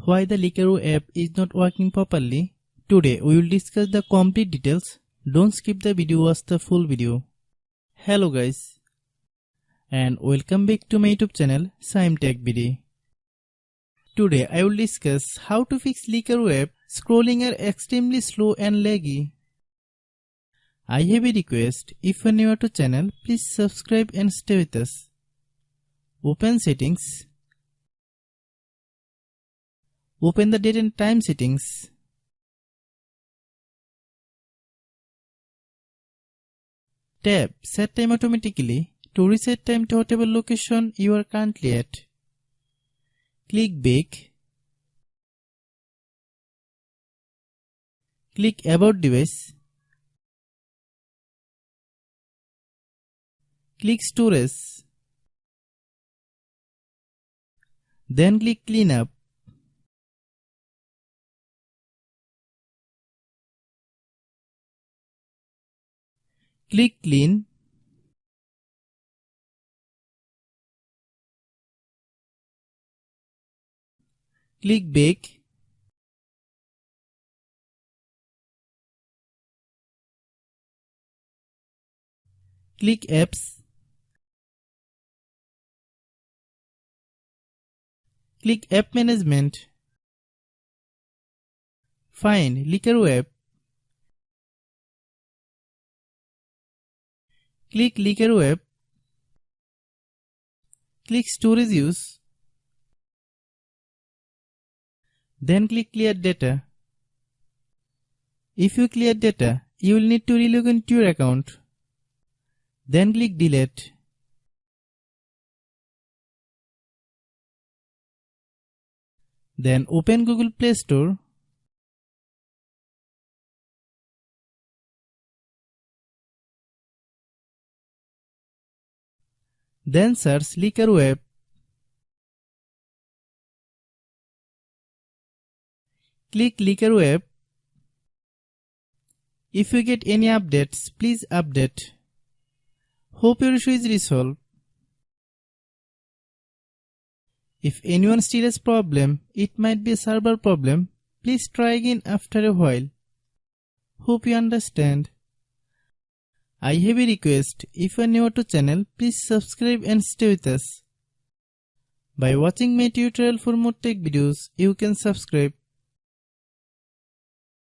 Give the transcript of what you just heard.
Why the Likerro app is not working properly? Today we will discuss the complete details. Don't skip the video, watch the full video. Hello guys, and welcome back to my YouTube channel Shaem Tech BD. Today I will discuss how to fix Likerro app scrolling are extremely slow and laggy. I have a request, if you are new to channel, please subscribe and stay with us. Open settings. Open the date and time settings. Tap Set Time automatically to reset time to whatever location you are currently at. Click Back. Click About Device. Click Storage. Then click Cleanup. Click Clean. Click Back. Click Apps. Click App Management. Find Likerro app. Click Likerro app. Click Storage Use. Then click Clear Data. If you clear data, you will need to relog into your account. Then click Delete. Then open Google Play Store. Then search Likerro app. Click Likerro app. If you get any updates, please update. Hope your issue is resolved. If anyone still has problem, it might be a server problem. Please try again after a while. Hope you understand. I have a request, if you are new to channel, please subscribe and stay with us. By watching my tutorial for more tech videos, you can subscribe.